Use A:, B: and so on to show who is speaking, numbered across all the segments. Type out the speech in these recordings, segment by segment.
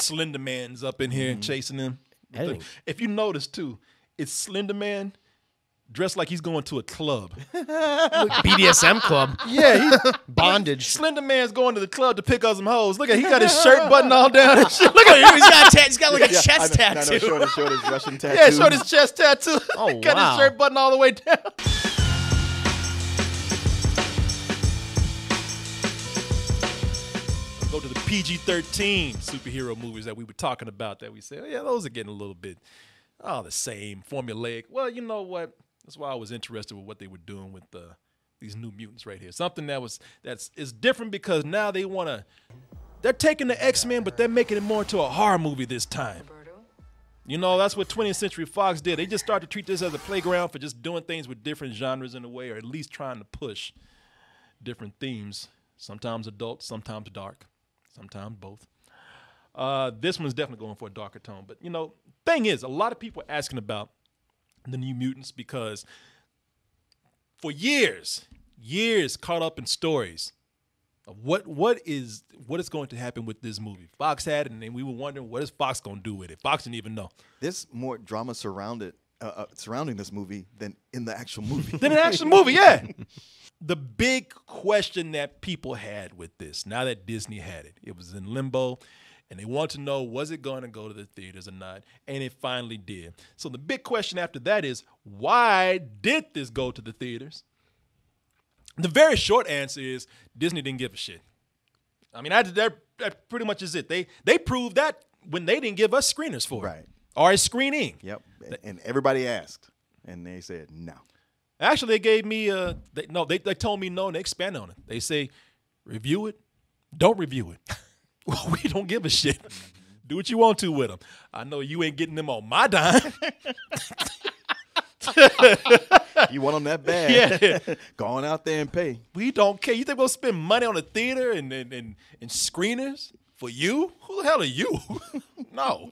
A: Slender Man's up in here chasing him.
B: Editing.
A: If you notice too, it's Slender Man dressed like he's going to a club.
B: BDSM club.
A: Yeah,
B: Bondage.
A: Slender Man's going to the club to pick up some hoes. Look at, he got his shirt buttoned all down and shit. Look at him.
B: He's got like a chest tattoo.
C: Short his Russian tattoo.
A: Yeah, showed his chest tattoo.
B: Oh,
A: got
B: wow.
A: his shirt buttoned all the way down. Go to the PG-13 superhero movies that we were talking about that we said, oh, yeah, those are getting a little bit, the same, formulaic. Well, you know what? That's why I was interested with what they were doing with these New Mutants right here. Something that's different because now they're taking the X-Men, but they're making it more into a horror movie this time. You know, that's what 20th Century Fox did. They just started to treat this as a playground for just doing things with different genres in a way, or at least trying to push different themes. Sometimes adult, sometimes dark, sometimes both. This one's definitely going for a darker tone. But, you know, thing is, a lot of people are asking about the New Mutants because for years caught up in stories of what is going to happen with this movie. Fox had it, and then we were wondering, what is Fox going to do with it? Fox didn't even know.
C: There's more drama surrounding this movie than in the actual movie.
A: Yeah. The big question that people had with this, now that Disney had it, it was in limbo, and they want to know, was it going to go to the theaters or not? And it finally did. So the big question after that is, why did this go to the theaters? The very short answer is Disney didn't give a shit. I mean, that pretty much is it. They proved that when they didn't give us screeners for it.
C: Right.
A: Or a screening.
C: Yep. And everybody asked, and they said no.
A: Actually, they gave me they told me no, and they expanded on it. They say, review it, don't review it. Well, we don't give a shit. Do what you want to with them. I know you ain't getting them on my dime.
C: You want them that bad?
A: Yeah.
C: Going out there and pay.
A: We don't care. You think we'll spend money on a theater and screeners for you? Who the hell are you? No.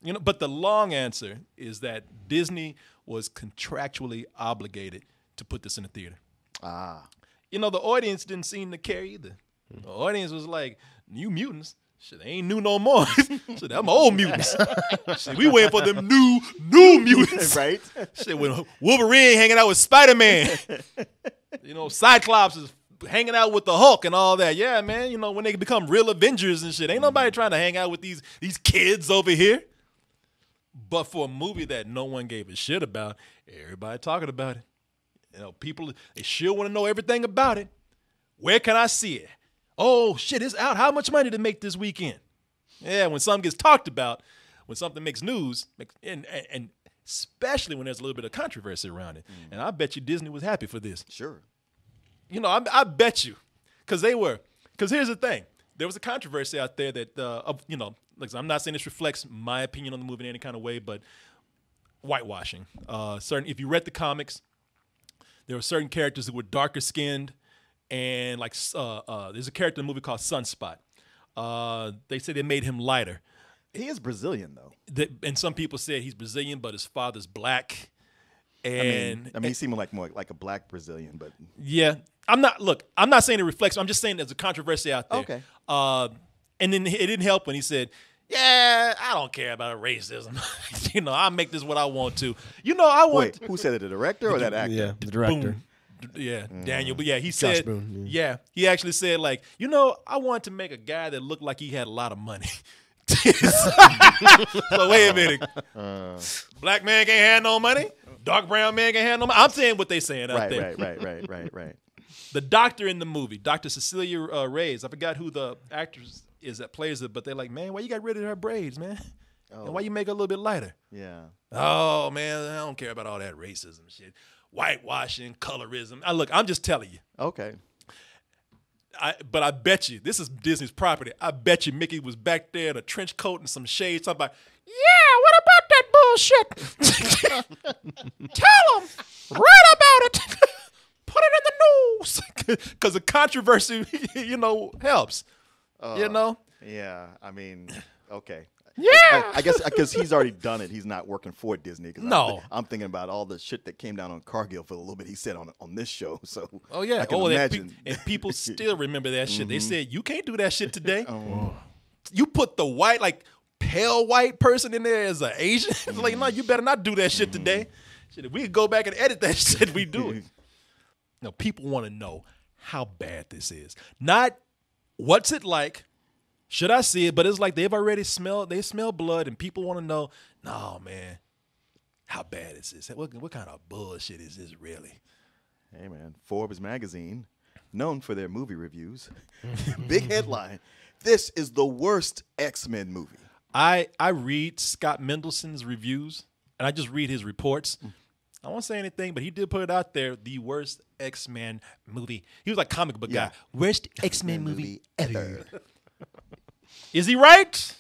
A: You know, but the long answer is that Disney was contractually obligated to put this in the theater.
C: Ah.
A: You know, the audience didn't seem to care either. The audience was like, New Mutants? Shit, they ain't new no more. Shit, them old mutants. Shit, we waiting for them new mutants.
C: Right?
A: Shit, when Wolverine hanging out with Spider-Man. You know, Cyclops is hanging out with the Hulk and all that. Yeah, man, you know, when they become real Avengers and shit. Ain't nobody trying to hang out with these kids over here. But for a movie that no one gave a shit about, everybody talking about it. You know, people, they sure want to know everything about it. Where can I see it? Oh, shit, it's out. How much money to make this weekend? Yeah, when something gets talked about, when something makes news, and especially when there's a little bit of controversy around it. And I bet you Disney was happy for this.
C: Sure.
A: You know, I bet you. Because here's the thing. There was a controversy out there that, you know, like, I'm not saying this reflects my opinion on the movie in any kind of way, but whitewashing. If you read the comics, there were certain characters that were darker skinned, and like there's a character in the movie called Sunspot. They say they made him lighter.
C: He is Brazilian, though.
A: And some people said he's Brazilian, but his father's black. And
C: I mean, he seemed like more like a black Brazilian, but
A: yeah, I'm not saying it reflects. I'm just saying there's a controversy out there.
C: Okay.
A: And then it didn't help when he said, yeah, I don't care about racism. You know, I'll make this what I want to. You know, I want.
C: Wait, who said it? The director or that actor?
B: Yeah, the director.
A: Boom. Yeah, Daniel. But yeah, he said,
B: Boone,
A: yeah, he actually said, like, you know, I wanted to make a guy that looked like he had a lot of money. So wait a minute. Black man can't have no money? Dark brown man can't have no money? I'm saying what they saying out there.
C: Right.
A: The doctor in the movie, Dr. Cecilia Reyes, I forgot who the actress is that plays it, but they're like, man, why you got rid of her braids, man? And why you make her a little bit lighter?
C: Yeah.
A: Oh, man, I don't care about all that racism shit. Whitewashing, colorism. I'm just telling you.
C: Okay.
A: But I bet you, this is Disney's property. I bet you Mickey was back there in a trench coat and some shades. Talking about, yeah, what about that bullshit? Tell them, write about it, put it in the news, because the controversy, you know, helps. You know.
C: Yeah. I mean, okay.
A: Yeah.
C: I guess because he's already done it. He's not working for Disney.
A: No.
C: I'm thinking about all the shit that came down on Cargill for a little bit. He said on this show. So
A: oh yeah.
C: I can imagine.
A: And people still remember that shit. They said you can't do that shit today. you put the white, like pale white person in there as an Asian. It's like, no, you better not do that shit today. Shit, if we could go back and edit that shit, we do it. No, people want to know how bad this is. Not what's it like. Should I see it? But it's like they smell blood, and people want to know, no, man, how bad is this? What kind of bullshit is this really?
C: Hey, man, Forbes magazine, known for their movie reviews, big headline, this is the worst X-Men movie.
A: I read Scott Mendelson's reviews, and I just read his reports. I won't say anything, but he did put it out there, the worst X-Men movie. He was like comic book guy. Worst X-Men movie ever. Is he right?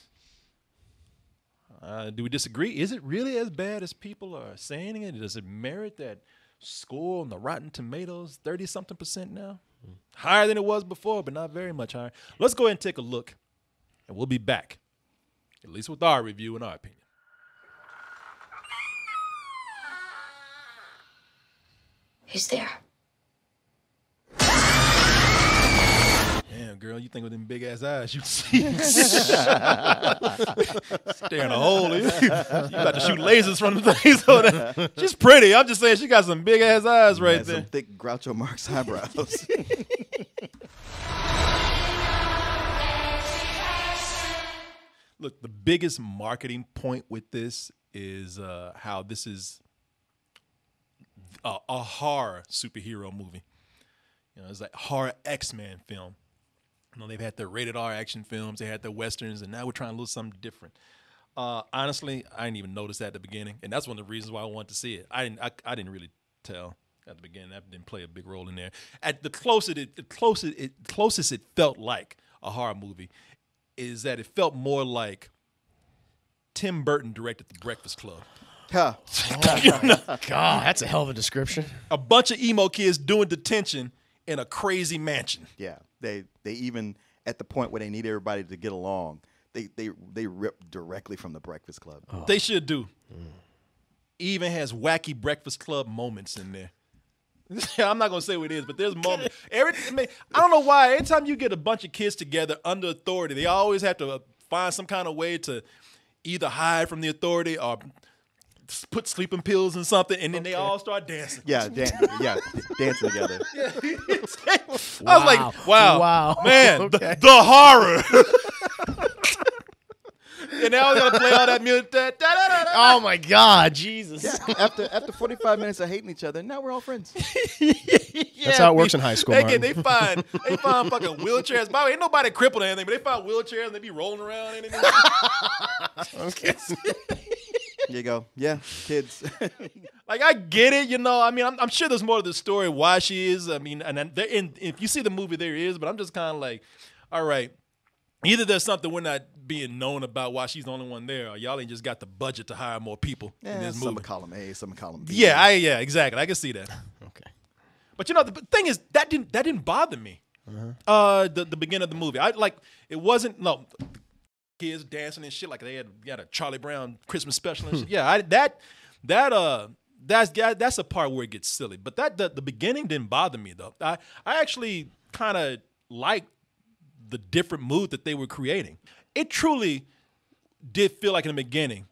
A: Do we disagree? Is it really as bad as people are saying it? Does it merit that score on the Rotten Tomatoes, 30-something% now? Higher than it was before, but not very much higher. Let's go ahead and take a look, and we'll be back, at least with our review and our opinion.
D: Who's there?
A: Damn, girl, you think with them big ass eyes you'd see. Staring a hole in. You about to shoot lasers from the things over there. She's pretty. I'm just saying she got some big ass eyes right there.
C: Some thick Groucho Marx eyebrows.
A: Look, the biggest marketing point with this is how this is a horror superhero movie. You know, it's like horror X-Men film. You know, they've had their rated R action films, they had their westerns, and now we're trying to do something different. Honestly, I didn't even notice that at the beginning, and that's one of the reasons why I wanted to see it. I didn't really tell at the beginning. That didn't play a big role in there. At the closest it felt like a horror movie is that it felt more like Tim Burton directed The Breakfast Club.
C: Huh.
B: God, that's a hell of a description.
A: A bunch of emo kids doing detention in a crazy mansion.
C: Yeah, they even at the point where they need everybody to get along, they rip directly from The Breakfast Club.
A: Oh. They should do. Even has wacky Breakfast Club moments in there. I'm not gonna say what it is, but there's moments. I don't know why. Every time you get a bunch of kids together under authority, they always have to find some kind of way to either hide from the authority or put sleeping pills in something, and then they all start dancing.
C: Yeah, dancing together.
A: I was like, wow, man,
B: Okay.
A: the horror. And now we gotta play all that music.
B: Oh my God, Jesus.
C: Yeah, after 45 minutes of hating each other, now we're all friends.
B: That's how it works in high school, Martin.
A: They find fucking wheelchairs. By the way, ain't nobody crippled or anything, but they find wheelchairs and they be rolling around.
B: Okay.
C: There you go. Yeah, kids.
A: Like, I get it, you know. I mean, I'm sure there's more to the story why she is. I mean, and if you see the movie, there is. But I'm just kind of like, all right, either there's something we're not being known about why she's the only one there, or y'all ain't just got the budget to hire more people in this movie.
C: Some column A, some column B.
A: Yeah, exactly. I can see that.
B: Okay.
A: But you know, the thing is that didn't bother me. The beginning of the movie, it wasn't kids dancing and shit like they had a Charlie Brown Christmas special and shit. Yeah, that's a part where it gets silly. But the beginning didn't bother me though. I actually kind of liked the different mood that they were creating. It truly did feel like in the beginning,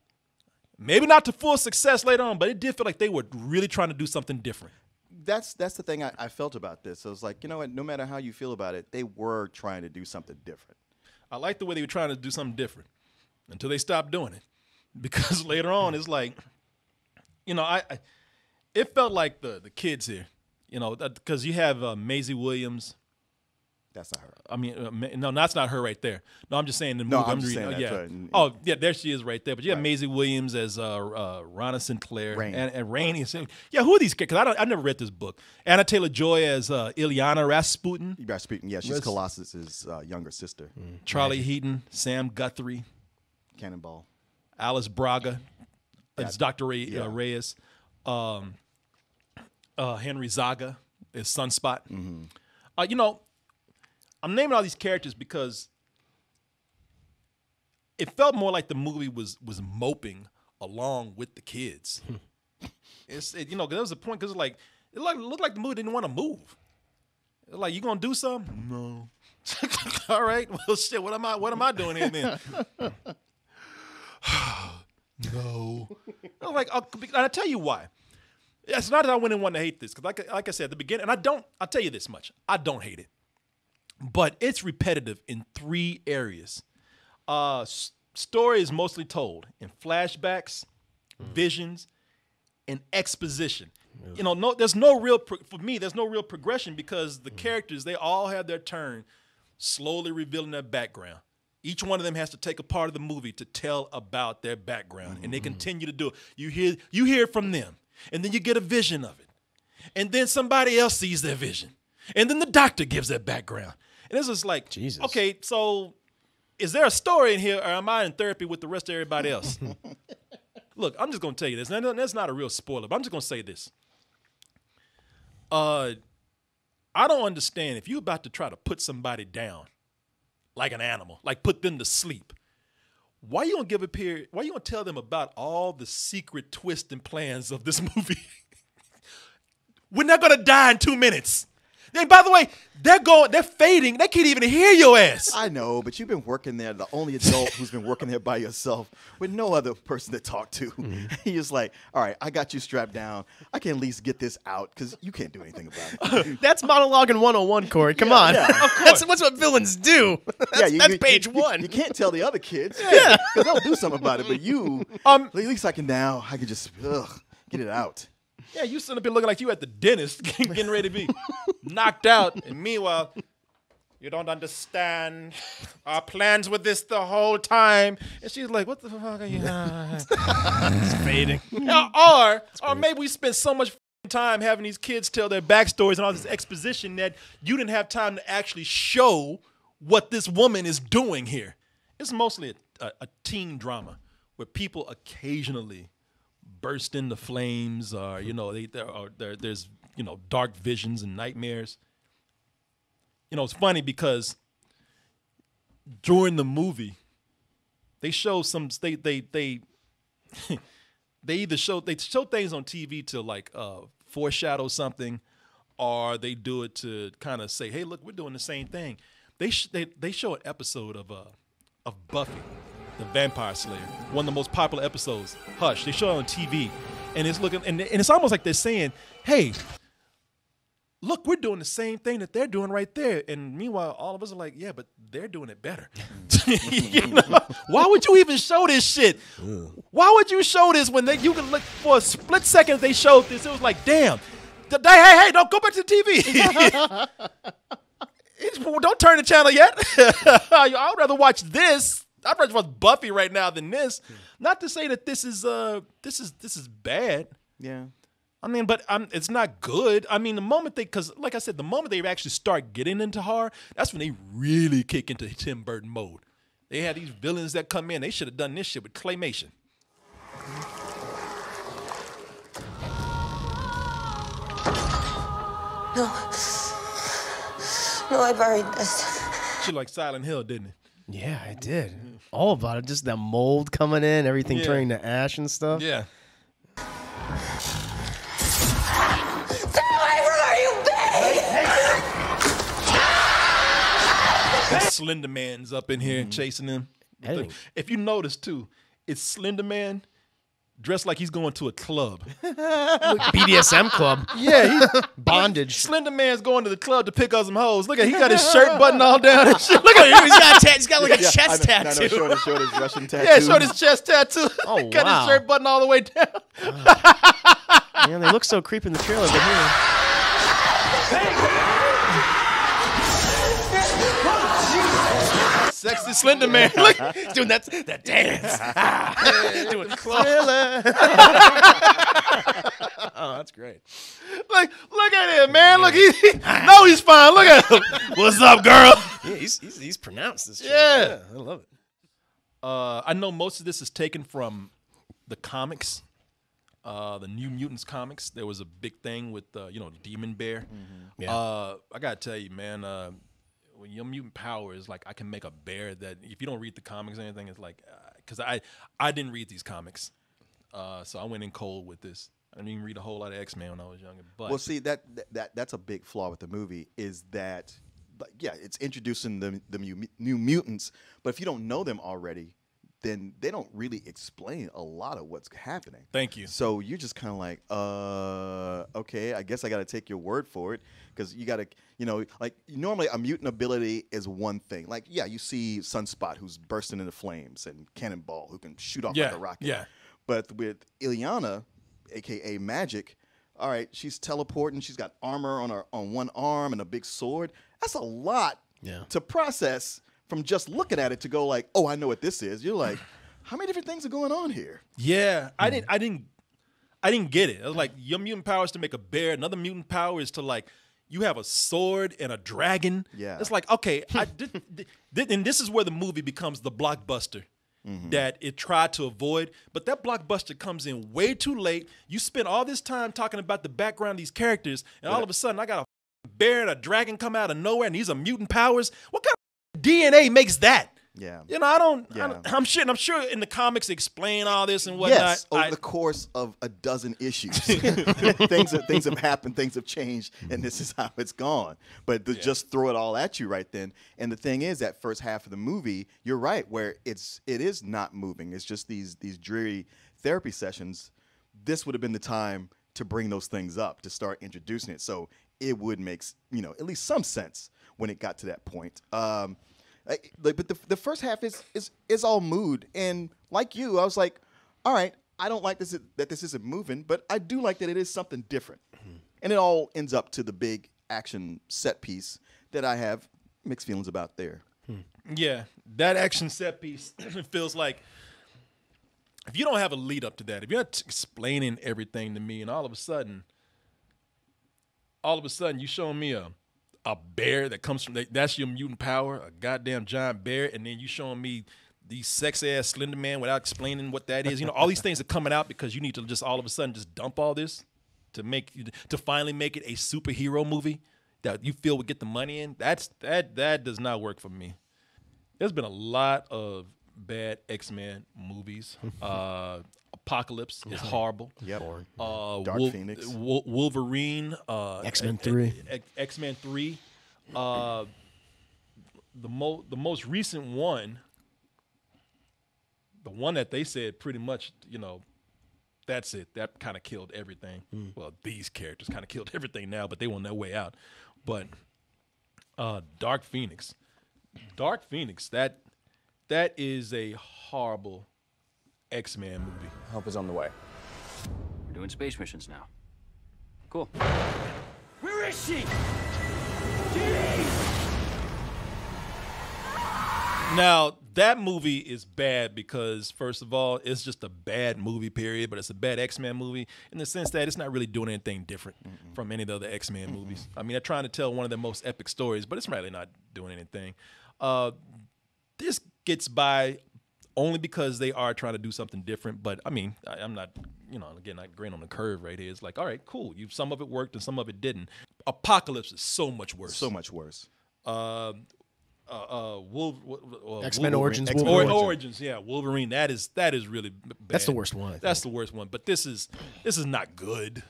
A: maybe not to full success later on, but it did feel like they were really trying to do something different.
C: That's the thing I felt about this. I was like, you know what? No matter how you feel about it, they were trying to do something different.
A: I like the way they were trying to do something different until they stopped doing it, because later on it's like, you know, it felt like the kids here, you know, because you have Maisie Williams.
C: That's not her.
A: I mean, no, that's not her right there. No, I'm just saying the movie.
C: No, I'm just saying that's right.
A: Oh, yeah, there she is right there. But you have Maisie Williams as Ronna Sinclair and Rainey. Yeah, who are these characters? I never read this book. Anna Taylor-Joy as Ilyana Rasputin.
C: Yeah, she's Colossus's younger sister.
A: Charlie Heaton, Sam Guthrie.
C: Cannonball.
A: Alice Braga. It's Dr. Reyes. Henry Zaga is Sunspot. Mm-hmm. You know, I'm naming all these characters because it felt more like the movie was moping along with the kids. You know, there was a point because it looked like the movie didn't want to move. Like, you gonna do something? No. All right. Well, shit. What am I doing here then? No. I'm like, and I tell you why. It's not that I went and wanted to hate this, because like I said at the beginning, and I'll tell you this much. I don't hate it. But it's repetitive in 3 areas. Story is mostly told in flashbacks, visions, and exposition. You know, there's no real progression, because the characters, they all have their turn slowly revealing their background. Each one of them has to take a part of the movie to tell about their background, and they continue to do it. You hear it from them, and then you get a vision of it. And then somebody else sees their vision. And then the doctor gives their background. And it's just like, Jesus. Okay, so is there a story in here, or am I in therapy with the rest of everybody else? Look, I'm just going to tell you this. And that's not a real spoiler, but I'm just going to say this. I don't understand if you're about to try to put somebody down like an animal, like put them to sleep. Why you gonna why you gonna tell them about all the secret twists and plans of this movie? We're not gonna die in 2 minutes. Then, by the way, they're fading. They can't even hear your ass.
C: I know, but you've been working there, the only adult who's been working there by yourself with no other person to talk to. Mm-hmm. He's like, all right, I got you strapped down. I can at least get this out, because you can't do anything about it.
B: That's monologuing 101, Corey. Come on. Yeah. That's what villains do. That's page 1.
C: You can't tell the other kids. Yeah. Because they'll do something about it. But you, at least I can just get it out.
A: Yeah, you shouldn't be looking like you at the dentist getting ready to be knocked out. And meanwhile, you don't understand. Our plans with this the whole time. And she's like, what the fuck are you?
B: It's fading.
A: Or maybe we spent so much time having these kids tell their backstories and all this exposition that you didn't have time to actually show what this woman is doing here. It's mostly a teen drama where people occasionally burst into flames, or there's dark visions and nightmares. It's funny because during the movie, they show they either show things on TV to like foreshadow something, or they do it to kind of say, hey, look, we're doing the same thing. They show an episode of Buffy the Vampire Slayer, one of the most popular episodes. Hush. They show it on TV, and it's almost like they're saying, "Hey, look, we're doing the same thing that they're doing right there." And meanwhile, all of us are like, "Yeah, but they're doing it better." Why would you even show this shit? Why would you show this when you can look for a split second? They showed this. It was like, damn. Hey, don't go back to the TV. Don't turn the channel yet. I would rather watch this. I'd rather watch Buffy right now than this. Not to say that this is bad.
C: Yeah.
A: I mean, but it's not good. I mean, because like I said, the moment they actually start getting into horror, that's when they really kick into Tim Burton mode. They have these villains that come in. They should have done this shit with claymation.
D: No, I buried this.
A: Shit like Silent Hill, didn't it?
B: Yeah, I did. All about it. Just that mold coming in, everything turning to ash and stuff.
A: Yeah. Slender Man's up in here chasing him.
B: Hey.
A: If you notice too, it's Slender Man dressed like he's going to a club.
B: BDSM club.
A: Yeah,
B: bondage.
A: Slender Man's going to the club to pick up some hoes. Look at he got his shirt button all down and shit. Look at him.
B: He's got like a chest tattoo.
C: No, short his Russian tattoo.
A: Yeah, short his chest tattoo.
B: Oh,
A: got his shirt button all the way down.
B: Man, they look so creepy in the trailer, but here.
A: Sexy Slender Man. Look,
B: he's doing that dance. Doing Oh, that's great.
A: Look at him, man. Look, he's fine. Look at him. What's up, girl?
B: Yeah, he's pronounced this shit.
A: Yeah.
B: I love it.
A: I know most of this is taken from the comics, the New Mutants comics. There was a big thing with Demon Bear.
B: Mm-hmm. Yeah.
A: I gotta tell you, man. When your mutant power is like I can make a bear that if you don't read the comics or anything, it's like because I didn't read these comics, so I went in cold with this. I didn't even read a whole lot of X-Men when I was younger. But
C: well, see that's a big flaw with the movie is that like, yeah, it's introducing the new mutants, but if you don't know them already, then they don't really explain a lot of what's happening.
A: Thank you.
C: So you're just kind of like, okay, I guess I got to take your word for it, because you got to, you know, like normally a mutant ability is one thing. Like, yeah, you see Sunspot who's bursting into flames, and Cannonball who can shoot off like a rocket.
A: Yeah.
C: But with Ileana, aka Magic, all right, she's teleporting. She's got armor on one arm and a big sword. That's a lot to process from just looking at it to go like, oh, I know what this is. You're like, how many different things are going on here?
A: Yeah, I didn't get it. I was like, your mutant power is to make a bear. Another mutant power is to like, you have a sword and a dragon.
C: Yeah,
A: it's like, okay, and this is where the movie becomes the blockbuster that it tried to avoid. But that blockbuster comes in way too late. You spend all this time talking about the background of these characters, and all of a sudden, I got a bear and a dragon come out of nowhere, and these are mutant powers. What kind of DNA makes that?
C: Yeah,
A: you know, I'm sure in the comics they explain all this and whatnot.
C: Yes, over the course of a dozen issues, things have happened, things have changed, and this is how it's gone. But to just throw it all at you right then, and the thing is, that first half of the movie, you're right, where it is not moving. It's just these dreary therapy sessions. This would have been the time to bring those things up, to start introducing it, so it would make, you know, at least some sense when it got to that point. But the first half is all mood, and like you, I was like, all right, I don't like this that this isn't moving, but I do like that it is something different, and it all ends up to the big action set piece that I have mixed feelings about there.
A: Yeah, that action set piece feels like, if you don't have a lead up to that, if you're not explaining everything to me, and all of a sudden you showing me a bear that comes from, that's your mutant power, a goddamn giant bear, and then you showing me these sexy-ass Slender Man without explaining what that is. You know, all these things are coming out because you need to just all of a sudden just dump all this to finally make it a superhero movie that you feel would get the money in. That does not work for me. There's been a lot of bad X-Men movies. Apocalypse is horrible.
C: Yep. Dark Phoenix.
A: Wolverine.
B: X-Men 3.
A: X-Men 3. The most recent one, the one that they said pretty much, you know, that's it. That kind of killed everything. Well, these characters kind of killed everything now, but they were on their way out. But Dark Phoenix. Dark Phoenix, that is a horrible X-Men movie.
E: Help is on the way.
F: We're doing space missions now. Cool.
G: Where is she?
A: Now, that movie is bad because, first of all, it's just a bad movie, period, but it's a bad X-Men movie in the sense that it's not really doing anything different from any of the other X-Men movies. I mean, they're trying to tell one of their most epic stories, but it's really not doing anything. This gets by only because they are trying to do something different. But I mean, I'm not, you know, again, not green on the curve right here. It's like, all right, cool. Some of it worked and some of it didn't. Apocalypse is so much worse.
C: So much worse.
B: X-Men Origins.
A: Origins, yeah. Wolverine. That is really bad.
B: That's the worst one.
A: That's the worst one. But this is not good.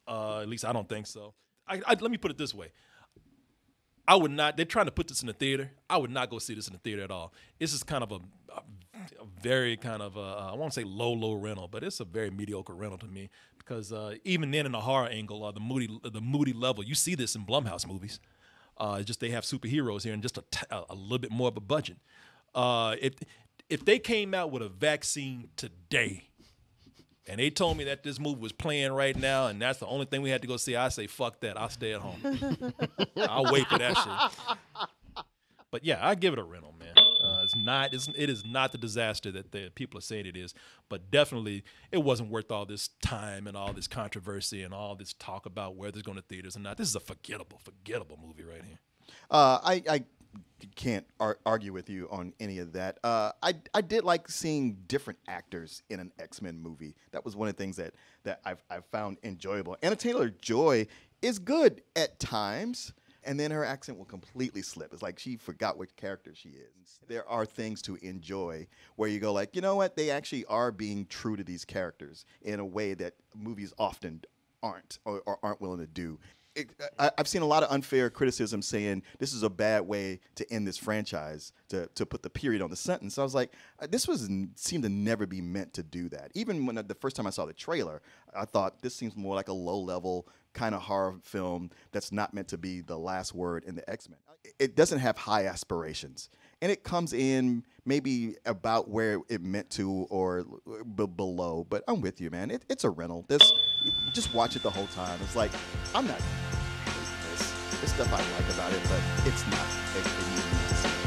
A: At least I don't think so. Let me put it this way. I would not. They're trying to put this in the theater. I would not go see this in the theater at all. This is kind of a very kind of I won't say low rental, but it's a very mediocre rental to me because even then in the horror angle, the moody level, you see this in Blumhouse movies. Just they have superheroes here and just a little bit more of a budget. If they came out with a vaccine today, and they told me that this movie was playing right now, and that's the only thing we had to go see, I say, fuck that. I'll stay at home. I'll wait for that shit. But yeah, I give it a rental, man. It is not the disaster that the people are saying it is, but definitely it wasn't worth all this time and all this controversy and all this talk about whether it's going to theaters or not. This is a forgettable movie right here.
C: I can't argue with you on any of that. I did like seeing different actors in an X-Men movie. That was one of the things that I've found enjoyable. Anna Taylor-Joy is good at times, and then her accent will completely slip. It's like she forgot which character she is. There are things to enjoy where you go like, you know what? They actually are being true to these characters in a way that movies often aren't or aren't willing to do. I've seen a lot of unfair criticism saying this is a bad way to end this franchise, to put the period on the sentence. I was like, this seemed to never be meant to do that. Even when the first time I saw the trailer, I thought this seems more like a low-level kind of horror film that's not meant to be the last word in the X-Men. It doesn't have high aspirations, and it comes in maybe about where it meant to or below. But I'm with you, man. It's a rental. Just watch it the whole time. It's like, I'm not hating this. There's stuff I like about it, but it's not a movie.